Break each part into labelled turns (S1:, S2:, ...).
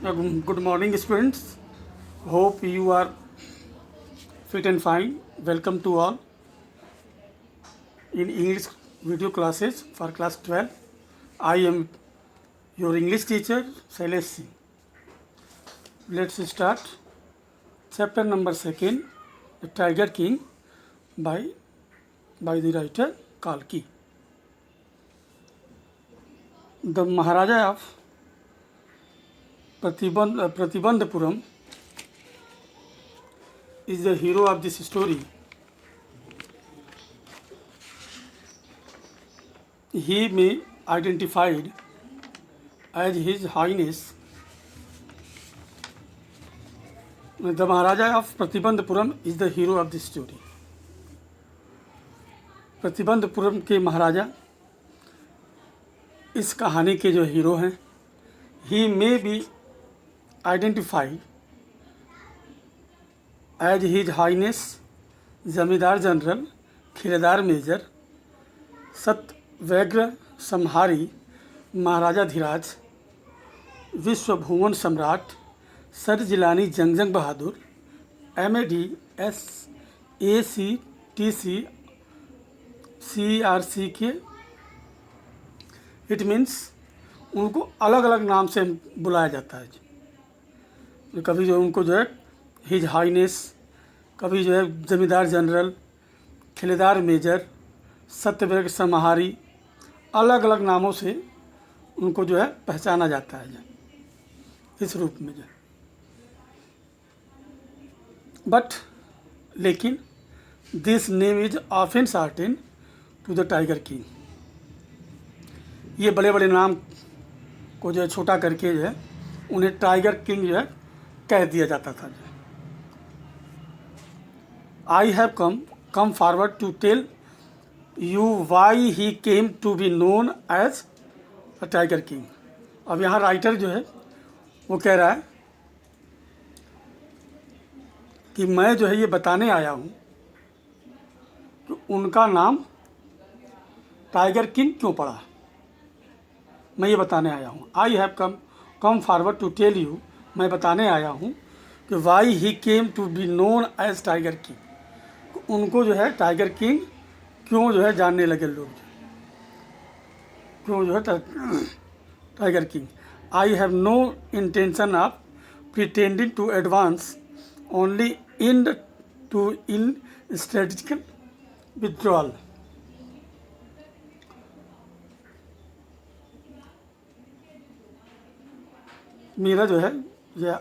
S1: Good morning, students. Hope you are fit and fine. Welcome to all in English video classes for class 12. I am your English teacher, Shailesh Singh. Let's start. Chapter number 2, The Tiger King by the writer Kalki. The Maharaja of Pratibandhapuram is the hero of this story. He may identified as His Highness. The Maharaja of Pratibandhapuram is the hero of this story. Pratibandapuram के महाराजा इस कहानी के जो hero हैं, he may be identified as his highness zamindar general Khiledar major Satyavyagra Samhari Maharaja Dhiraj Vishwa Bhuvan Samrat sir Jilani Jung Bahadur MAD SACTC CRC के it means उनको अलग अलग नाम से बुलाया जाता है। कभी जो उनको जो है हिज हाइनेस, कभी जो है जमींदार जनरल, खिलेदार मेजर, सत्यव्यग्र समाहारी, अलग अलग नामों से उनको जो है पहचाना जाता है इस रूप में जो। बट लेकिन this name is often certain to the tiger king. ये बड़े बड़े नाम को जो है छोटा करके जो है उन्हें टाइगर किंग जो है कह दिया जाता था। I have come forward to tell you why he came to be known as a tiger king. अब यहाँ राइटर जो है वो कह रहा है कि मैं जो है ये बताने आया हूँ कि उनका नाम टाइगर किंग क्यों पड़ा। मैं ये बताने आया हूँ। I have come forward to tell you, मैं बताने आया हूँ कि why he came to be known as tiger king. उनको जो है टाइगर किंग क्यों जो है जानने लगे लोग, क्यों जो है tiger king. I have no intention of pretending to advance only in strategical withdrawal. मेरा जो है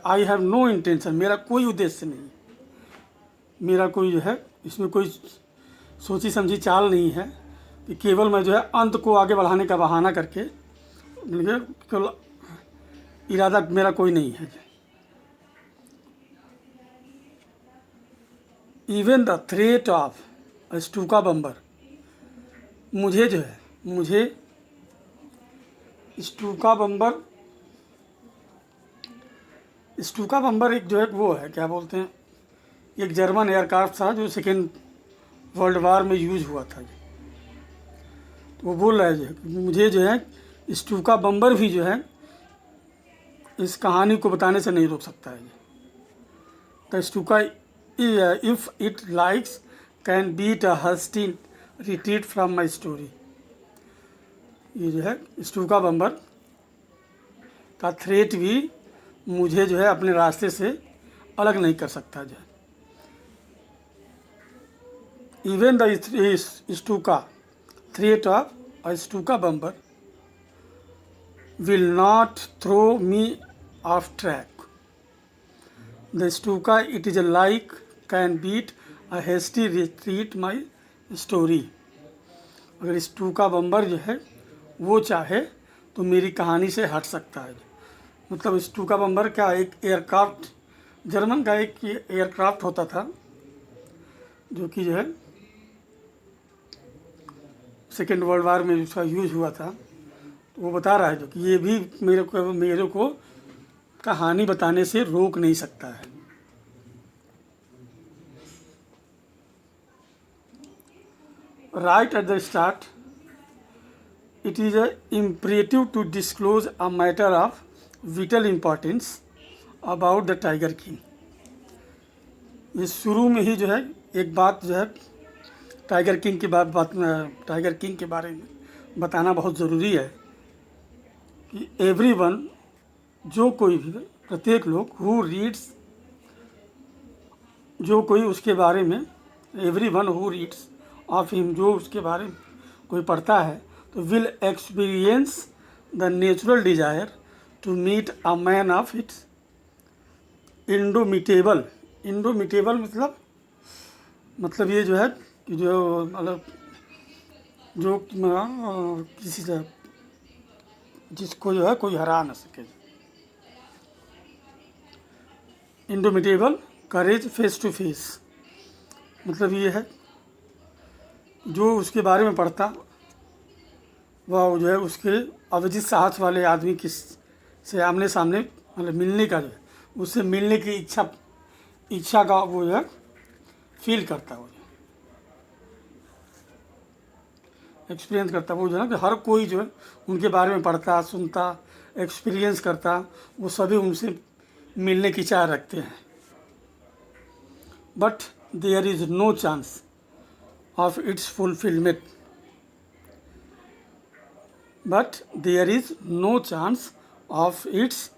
S1: आई हैव नो इंटेंशन, मेरा कोई उद्देश्य नहीं, मेरा कोई जो है इसमें कोई सोची समझी चाल नहीं है कि केवल मैं जो है अंत को आगे बढ़ाने का बहाना करके केवल इरादा मेरा कोई नहीं है। इवन द थ्रेट ऑफ स्टूका बम्बर, मुझे जो है मुझे स्टूका बम्बर एक जो है वो है, क्या बोलते हैं, एक जर्मन एयरक्राफ्ट था जो सेकेंड वर्ल्ड वार में यूज हुआ था। तो वो बोल रहा है जो मुझे जो है स्टूका बम्बर भी जो है इस कहानी को बताने से नहीं रोक सकता है। The Stuka if it likes can beat a hasty retreat from my story. ये जो है स्टूका बम्बर का थ्रेट भी मुझे जो है अपने रास्ते से अलग नहीं कर सकता जो है। Even the Stuka threat of a Stuka bomber will not throw me off track. The Stuka it is like can beat a hasty retreat my story. अगर स्टूका बम्बर जो है वो चाहे तो मेरी कहानी से हट सकता है। मतलब स्टूका बम्बर क्या, एक एयरक्राफ्ट, जर्मन का एक एयरक्राफ्ट होता था जो कि जो है सेकेंड वर्ल्ड वार में उसका यूज हुआ था। तो वो बता रहा है जो कि ये भी मेरे को कहानी बताने से रोक नहीं सकता है। Right at the start it is imperative to disclose a matter of vital importance about the tiger king. ये शुरू में ही जो है एक बात जो है टाइगर किंग की टाइगर किंग के बारे में बताना बहुत ज़रूरी है कि एवरीवन, जो कोई भी, प्रत्येक लोग, हु रीड्स, जो कोई उसके बारे में, everyone who reads of him, जो उसके बारे में कोई पढ़ता है, तो will experience the natural desire to meet a man of its indomitable. Indomitable मतलब ये जो है कि जो मतलब जो किसी से, जिसको जो है कोई हरा ना सके। Indomitable courage face to face, मतलब ये है जो उसके बारे में पढ़ता वह जो है उसके अविजित साहस वाले आदमी से आमने सामने मतलब मिलने का जो है, उससे मिलने की इच्छा का वो जो है फील करता है, वो एक्सपीरियंस करता, वो जो है ना कि हर कोई जो है उनके बारे में पढ़ता, सुनता, एक्सपीरियंस करता, वो सभी उनसे मिलने की चाह रखते हैं। But there is no chance of its fulfilment, but there is no chance of its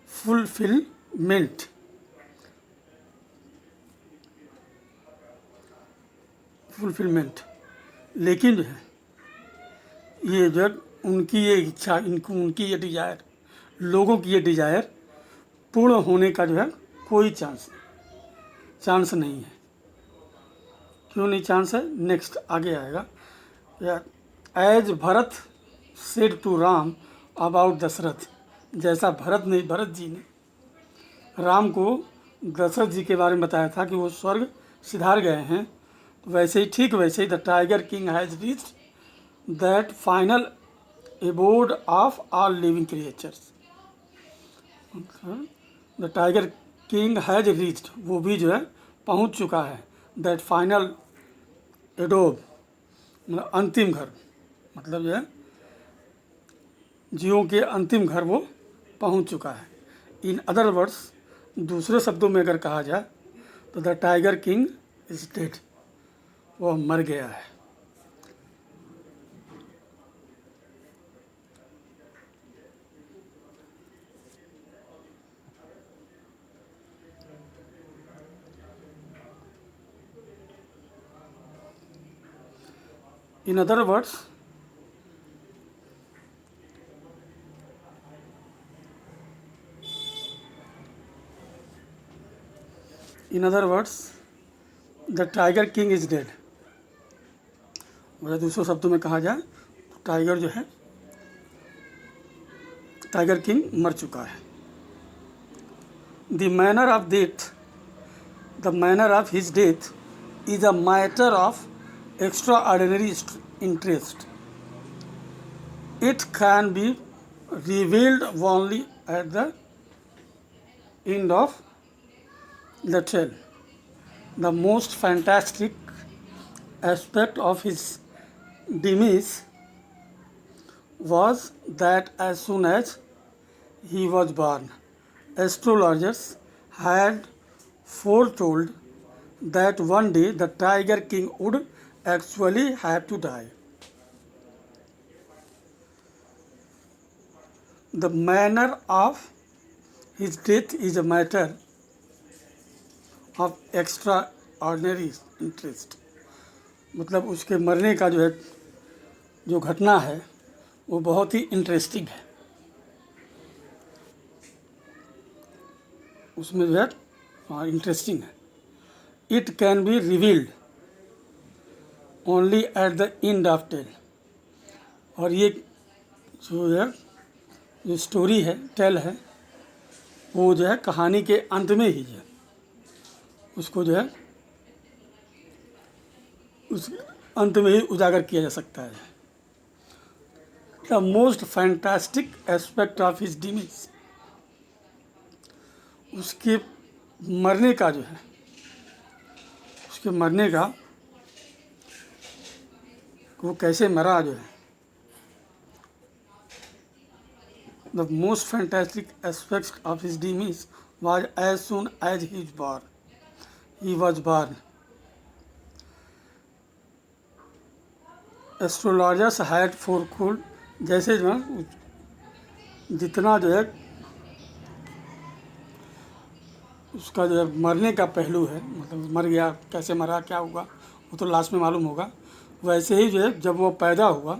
S1: fulfilment. लेकिन जो है ये जो उनकी ये इच्छा, उनकी ये डिज़ायर, लोगों की ये डिज़ायर पूर्ण होने का जो है कोई चांस नहीं है। क्यों नहीं चांस है? नेक्स्ट आगे आएगा। As Bharat said to Ram about Dasharath, जैसा भरत जी ने राम को दशरथ जी के बारे में बताया था कि वो स्वर्ग सिधार गए हैं, वैसे ही, ठीक वैसे ही, the tiger king has reached that final abode of all living creatures. The tiger king has reached, वो भी जो है पहुंच चुका है, दैट फाइनल एडोब मतलब अंतिम घर, मतलब जो है जीवों के अंतिम घर वो पहुंच चुका है। इन अदर वर्ड्स, दूसरे शब्दों में अगर कहा जाए तो the tiger king is dead, वो मर गया है। In other words, the tiger king is dead। अगर दूसरे शब्दों में कहा जाए तो टाइगर जो है, टाइगर किंग मर चुका है। The manner of his death is a matter of extraordinary interest. It can be revealed only at the end of the tale. The most fantastic aspect of his demise was that as soon as he was born, astrologers had foretold that one day the Tiger King would actually have to die. The manner of his death is a matter of extraordinary interest। मतलब उसके मरने का जो है, जो घटना है वो बहुत ही इंटरेस्टिंग है, उसमें जो है इंटरेस्टिंग है। It can be revealed only at the end of tale, और ये जो है जो स्टोरी है, टेल है, वो जो है कहानी के अंत में ही है उसको जो है उस अंत में ही उजागर किया जा सकता है। The most fantastic aspect of his demise, उसके मरने का जो है, उसके मरने का, वो कैसे मरा जो है, the most fantastic aspect of his demise was as soon as he was born. Astrologers had foretold, जैसे जो है जितना जो है उसका जो है मरने का पहलू है, मतलब मर गया, कैसे मरा, क्या हुआ, वो तो लास्ट में मालूम होगा। वैसे ही जो है जब वो पैदा हुआ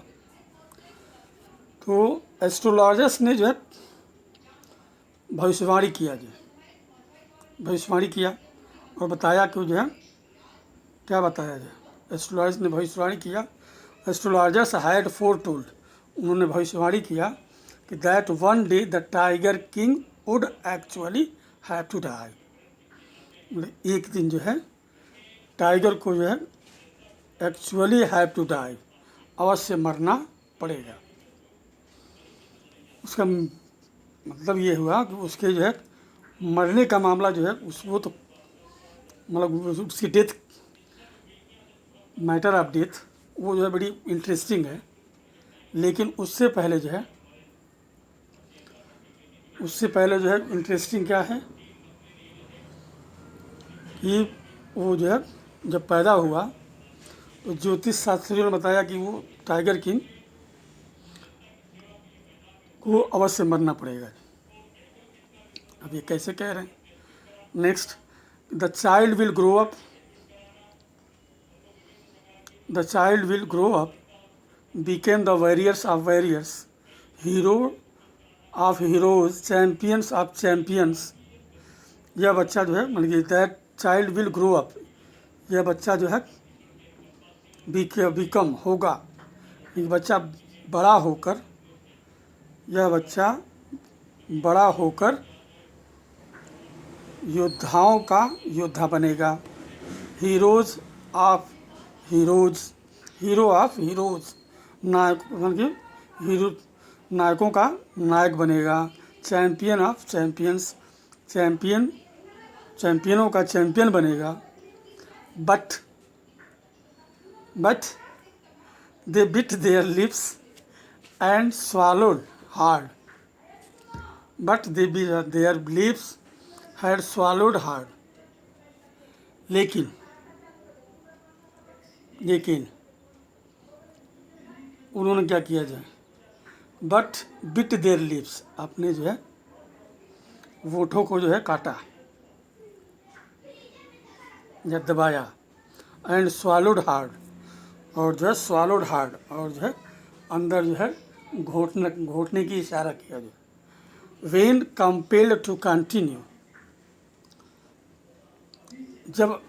S1: तो एस्ट्रोलॉजर्स ने जो है भविष्यवाणी किया, भविष्यवाणी किया और बताया कि जो है क्या बताया जाए। एस्ट्रोलॉजर्स ने भविष्यवाणी किया, एस्ट्रोलॉजर्स हैड फोरटोल्ड, उन्होंने भविष्यवाणी किया कि that one day the tiger king would actually have to die, मतलब एक दिन जो है टाइगर को जो है एक्चुअली हैव टू डाई, अवश्य मरना पड़ेगा। उसका मतलब ये हुआ कि उसके जो है मरने का मामला जो है वो तो मतलब उसकी डेथ, मैटर ऑफ डेथ, वो जो है बड़ी इंटरेस्टिंग है। लेकिन उससे पहले जो है इंटरेस्टिंग क्या है कि वो जो है जब पैदा हुआ तो ज्योतिष शास्त्रियों ने बताया कि वो टाइगर किंग को अवश्य मरना पड़ेगा। अब ये कैसे कह रहे हैं? Next, the child will grow up became the warriors of warriors, hero of heroes, champions of champions. यह बच्चा जो है मतलब that child will grow up, यह बच्चा जो है बिकम होगा, एक बच्चा बड़ा होकर, यह बच्चा बड़ा होकर योद्धाओं का योद्धा बनेगा। हीरो ऑफ हीरोज, नायकों का नायक बनेगा। चैम्पियन ऑफ चैम्पियंस, चैम्पियनों का चैम्पियन बनेगा। But they bit there lips and swallowed hard, their lips had swallowed hard, लेकिन उन्होंने क्या किया जाए, बट बिट देयर लिप्स, अपने जो है वोटों को जो है काटा या दबाया, एंड swallowed hard, और जो है swallowed hard, और जो है अंदर जो है घोटने की इशारा किया जो when compelled to continue, जब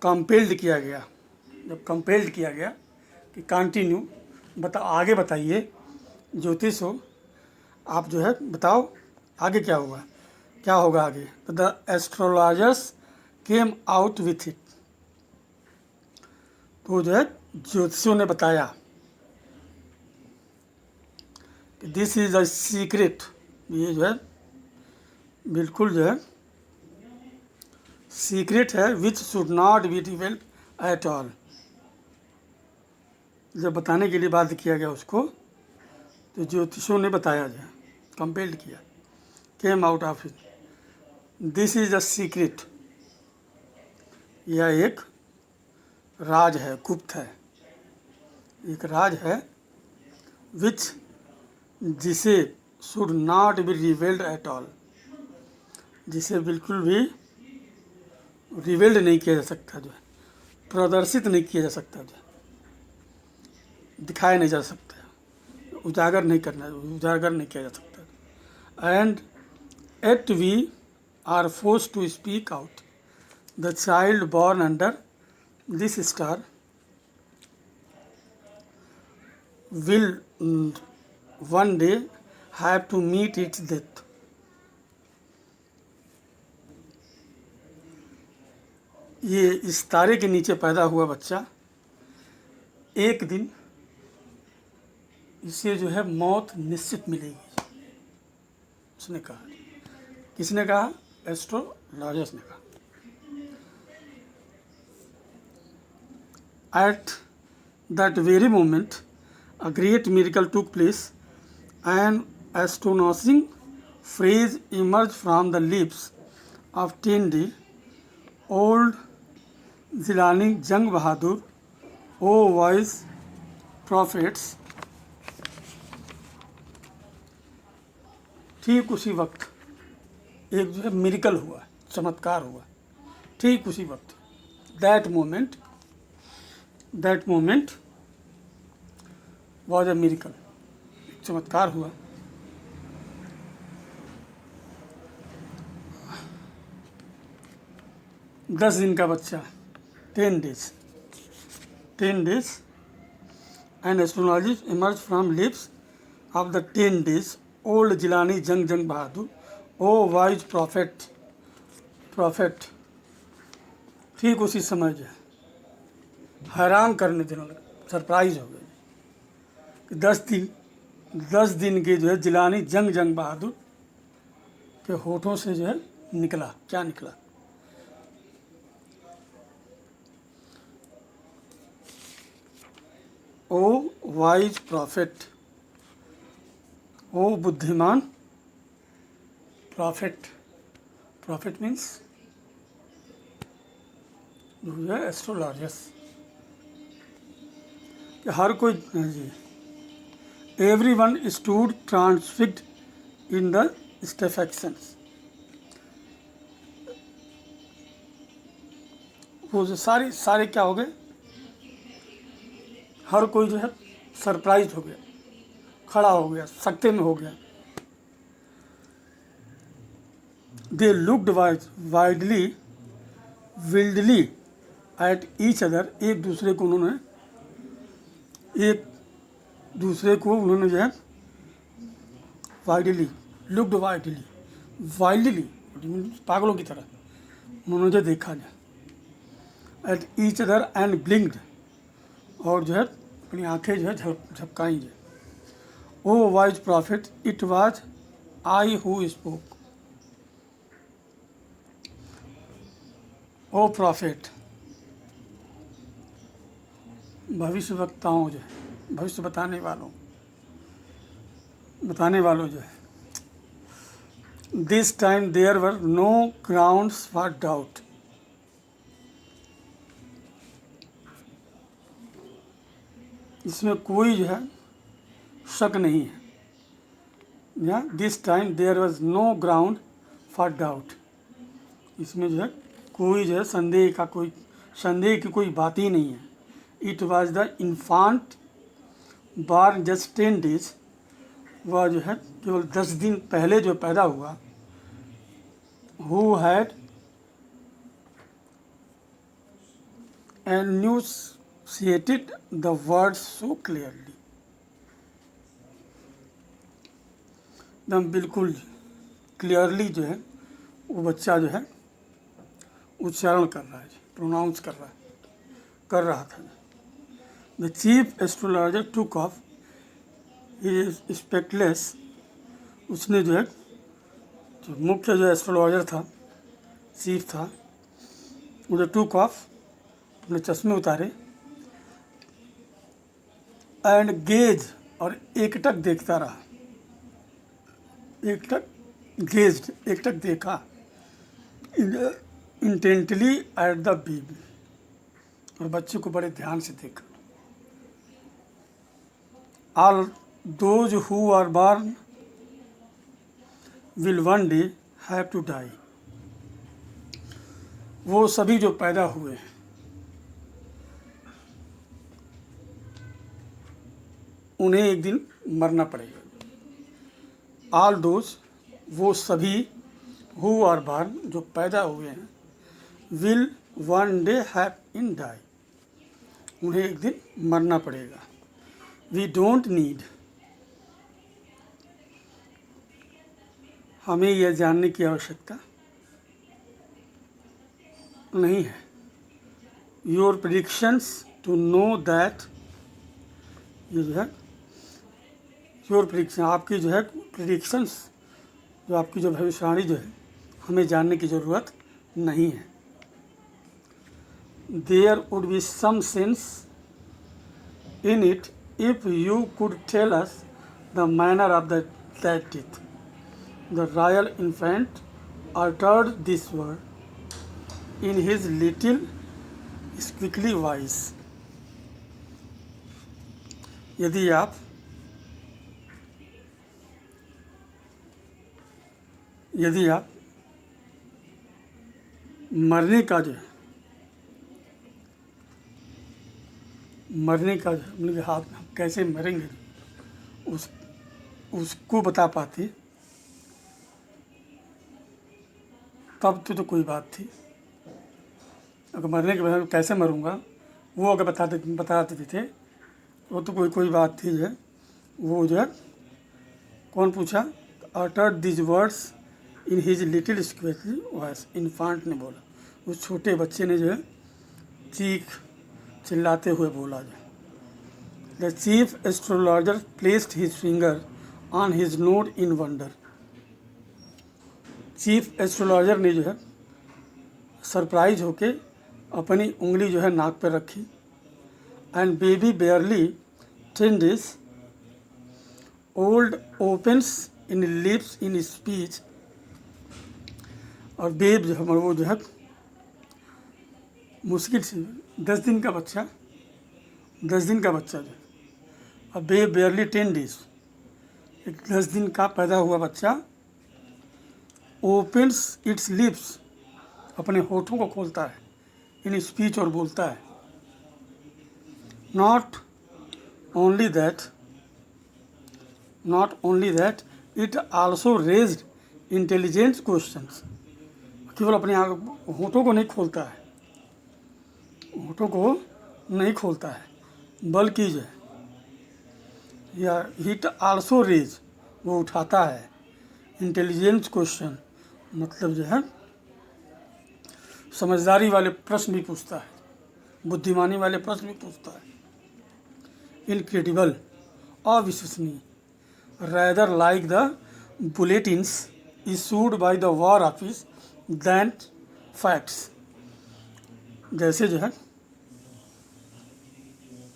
S1: कंपेल्ड किया गया कि कंटिन्यू आगे बताइए, ज्योतिष हो आप जो है बताओ आगे क्या होगा आगे। तो the astrologers came out with it, तो जो है ज्योतिषियों ने बताया कि दिस इज अ सीक्रेट, ये जो है बिल्कुल जो है सीक्रेट है, which should not be revealed at all. जब बताने के लिए बाध्य किया गया उसको, तो ज्योतिषों ने बताया जाए, कंपेल्ड किया, came out of it, this is a secret, यह एक राज है, गुप्त है, एक राज है, विच जिसे should not be revealed at all, जिसे बिल्कुल भी रिवील्ड नहीं किया जा सकता, जो है प्रदर्शित नहीं किया जा सकता, जो दिखाया नहीं जा सकता, उजागर नहीं किया जा सकता। And at we are forced to speak out, the child born under this star will one day have to meet its death. ये इस तारे के नीचे पैदा हुआ बच्चा एक दिन इसे जो है मौत निश्चित मिलेगी, उसने कहा। किसने कहा? एस्ट्रोलॉजर्स ने कहा। At that very moment a great miracle took place, and astonishing phrase emerged from the lips of 10-day-old Zilani Jang Bahadur, O wise prophets। ठीक उसी वक्त एक जो है मिरेकल हुआ, चमत्कार हुआ, ठीक उसी वक्त। That moment was a miracle, चमत्कार हुआ। दस दिन का बच्चा, 10 days, and astrologers emerged from lips of the 10 days old Jilani Jang Bahadur, O wise prophet। ठीक उसी समय जो है हैरान करने देने लगा, सरप्राइज हो गए कि 10 दिन के जो है जिलानी जंग बहादुर के होठों से जो है निकला, क्या निकला? ओ वाइज प्रॉफिट, ओ बुद्धिमान प्रॉफिट मीन्स जो है एस्ट्रोलॉजर्स, कि हर कोई जी, everyone stood transfixed in the stupefactions। वो जो सारे क्या हो गए, हर कोई जो है सरप्राइज हो गया, खड़ा हो गया, सकते में हो गया। They looked wildly at each other, एक दूसरे को उन्होंने जो है वाइल्डली पागलों की तरह उन्होंने जो देखा जाए, at each other and blinked, और जो है अपनी आंखें जो है झपकाई जाए। O wise prophet, it was I who spoke. O prophet, भविष्यवक्ताओं जो है, भविष्य बताने वालों जो है, this time there were no grounds for doubt. इसमें कोई जो है शक नहीं है, या this time there was no ground for doubt, इसमें जो है कोई जो है संदेह की कोई बात ही नहीं है। It was the infant bar just 10 days, वह जो है केवल 10 दिन पहले जो पैदा हुआ, who had enunciated the words so clearly। एकदम बिल्कुल क्लियरली जो है वो बच्चा जो है उच्चारण कर रहा है, प्रोनाउंस कर रहा था। The chief astrologer took off his spectacles, उसने जो है जो मुख्य जो एस्ट्रोलॉजर था, चीफ था, वो जो टुक ऑफ अपने चश्मे उतारे, एंड गेज, और एकटक देखता रहा, एकटक देखा, इंटेंटली एट द बेबी, और बच्चे को बड़े ध्यान से देखा। All those who are born will one day have to die, वो सभी जो पैदा हुए हैं उन्हें एक दिन मरना पड़ेगा। ऑल दोज, वो सभी, हु आर बॉर्न, जो पैदा हुए हैं, will one day have in die, उन्हें एक दिन मरना पड़ेगा। वी डोंट नीड, हमें यह जानने की आवश्यकता नहीं है। Your predictions to know that, ये जो है योर प्रेडिक्शन, आपकी जो है प्रेडिक्शंस, जो आपकी जो भविष्यवाणी जो है, हमें जानने की ज़रूरत नहीं है। There would be some sense in it if you could tell us the manner of the that teeth. The royal infant uttered this word in his little squeaky voice. यदि आप मरने का जो मतलब हाथ हम कैसे मरेंगे उसको बता पाते तब तो कोई बात थी। अगर मरने के बाद कैसे मरूंगा वो अगर बता देते थे वो तो कोई बात थी। जो है वो जो है कौन पूछा? Uttered this words in his little squeaky voice, infant ने बोला, उस छोटे बच्चे ने जो है चिल्लाते हुए बोला। The chief astrologer placed his finger on his note in wonder. Chief astrologer ने जो है सरप्राइज होके अपनी उंगली जो है नाक पर रखी। And baby बेयरली 10 days old opens in lips in speech. और बेब जो है वो जो है मुश्किल से 10 दिन का बच्चा जो और बेब बेयरली 10 days, एक 10 दिन का पैदा हुआ बच्चा ओपन्स इट्स लिप्स, अपने होठों को खोलता है, इन स्पीच और बोलता है। Not only that it also raised intelligent questions. केवल अपने होठों को नहीं खोलता है बल्कि जो है या इट आल्सो रेज, वो उठाता है इंटेलिजेंट क्वेश्चन, मतलब जो है समझदारी वाले प्रश्न भी पूछता है, बुद्धिमानी वाले प्रश्न भी पूछता है। इनक्रेडिबल, अविश्वसनीय, rather like the bulletins issued by the war office than facts। जैसे जो है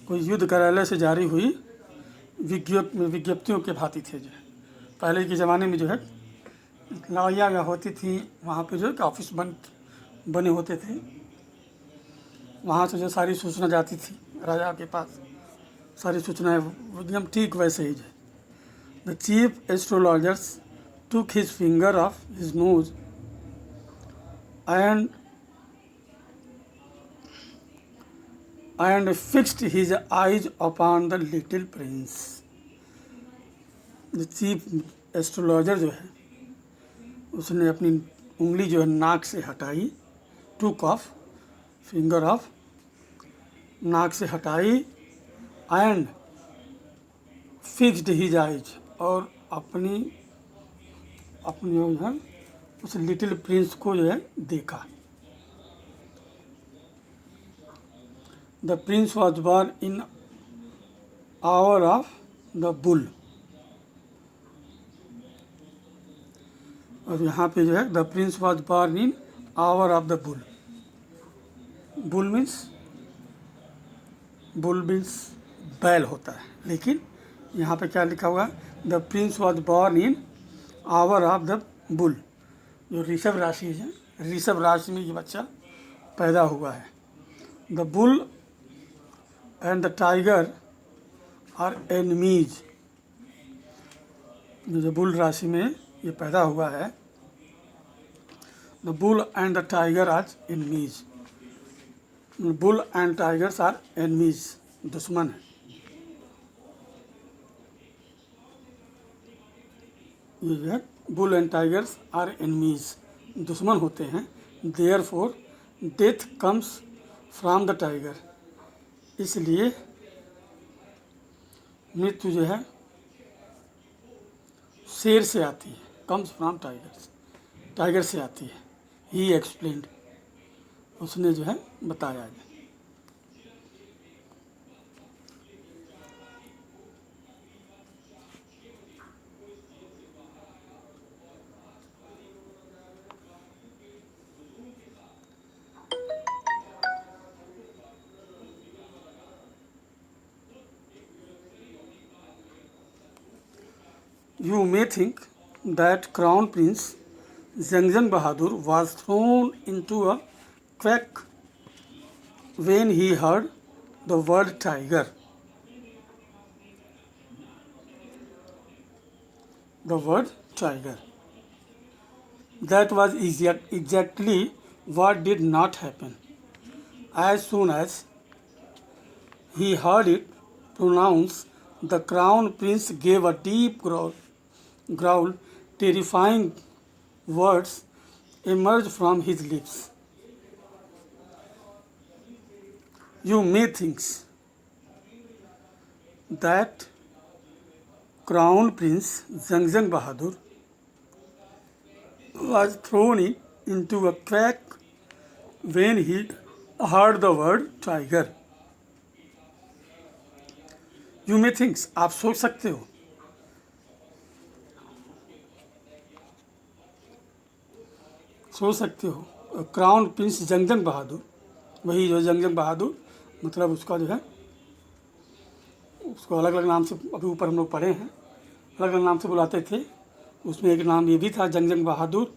S1: कोई युद्ध कार्यालय से जारी हुई विज्ञप्तियों के भांति थे। जो है पहले के ज़माने में जो है लड़ाइयाँ होती थी, वहाँ पे जो है ऑफिस बने होते थे, वहाँ से जो सारी सूचना जाती थी राजा के पास, सारी सूचनाएं एकदम ठीक वैसे ही। जो The chief astrologer took his finger off his nose and fixed his eyes upon the little prince। The chief astrologer जो है उसने अपनी उंगली जो है नाक से हटाई, took off, finger off, नाक से हटाई, and fixed his eyes, और अपनी जो है उस लिटिल प्रिंस को जो है देखा। The Prince was born in hour of the bull. और यहाँ पे जो है the Prince was born in hour of the bull. Bull means बैल होता है, लेकिन यहाँ पे क्या लिखा हुआ है? The Prince was born in hour of the bull, जो ऋषभ राशि है, ऋषभ राशि में ये बच्चा पैदा हुआ है। The bull and the tiger are enemies. जो बुल राशि में ये पैदा हुआ है, the bull and the tiger are enemies. Bull and tigers are enemies, दुश्मन है। ये जो है bull and tigers are enemies, दुश्मन होते हैं। Therefore death comes from the tiger, इसलिए मृत्यु जो है शेर से आती है। कम्स फ्रॉम टाइगर से आती है। ही एक्सप्लेन्ड, उसने जो है बताया है। You may think that Crown Prince Zanjan Bahadur was thrown into a quake when he heard the word tiger. The word tiger. That was exactly what did not happen. As soon as he heard it pronounced, the crown prince gave a deep growl. Terrifying words emerged from his lips. You may think that Crown Prince Zanjan Bahadur was thrown into a quake when he heard the word tiger. You may think, आप सोच सकते हो, crown Prince जंगजंग बहादुर, वही जो जंगजंग बहादुर, मतलब उसका जो है, उसको अलग अलग नाम से अभी ऊपर हम लोग पढ़े हैं, अलग अलग नाम से बुलाते थे। उसमें एक नाम ये भी था जंगजंग बहादुर।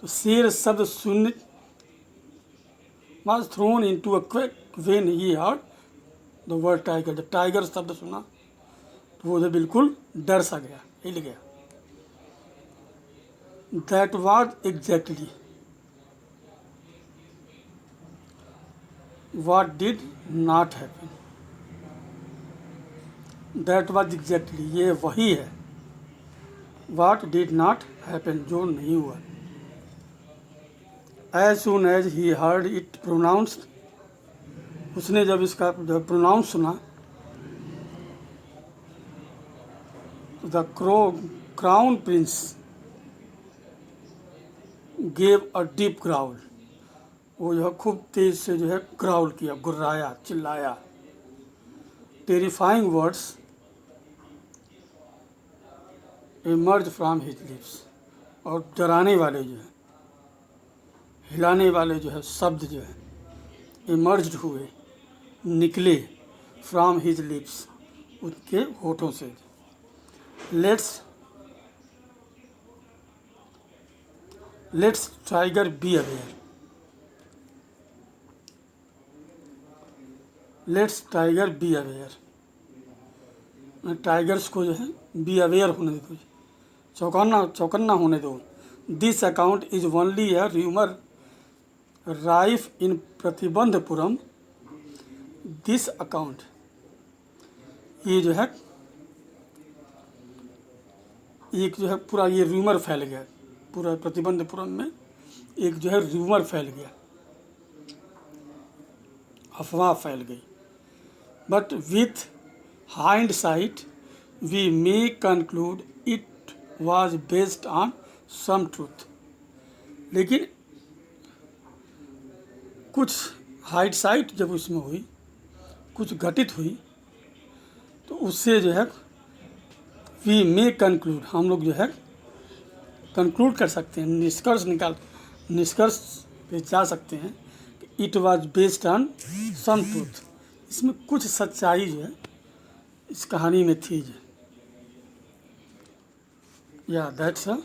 S1: तो शेर शब्द सुन was thrown into a quake when he heard the word tiger. जब टाइगर शब्द सुना तो वो जो बिल्कुल डर सा गया, हिल गया। That was exactly what did not happen. That was exactly, ये वही है, what did not happen, जो नहीं हुआ। As soon as he heard it pronounced, उसने जब इसका जब प्रोनाउंस सुना, the crown prince gave a deep growl. वो जो है खूब तेज से जो है ग्राउल किया, गुर्राया, चिल्लाया। Terrifying words emerged from his lips. और डराने वाले जो है, हिलाने वाले जो है शब्द जो है emerged हुए, निकले from his lips, उनके होठों से। Let's tiger be aware. Let's tiger be aware. Tigers को जो है बी अवेयर होने दो, चौकन्ना होने दो। This account is only A rumour rife in Pratibandapuram. This account, ये जो है एक जो है पूरा ये र्यूमर फैल गया, पूरा प्रतिबंधपुरम में एक जो है र्यूमर फैल गया, अफवाह फैल गई। But with hindsight we may conclude it was based on some truth. लेकिन कुछ हाइंडसाइट जब उसमें हुई, कुछ घटित हुई, तो उससे जो है we may conclude, हम लोग जो है कंक्लूड कर सकते हैं, निष्कर्ष पे जा सकते हैं कि it was based on some truth, इसमें कुछ सच्चाई जो है इस कहानी में थी। या that's a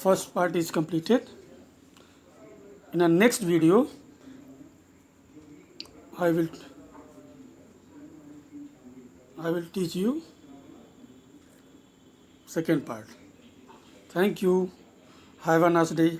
S1: first part is completed. In a next video I will teach you second part. Thank you. Have a nice day.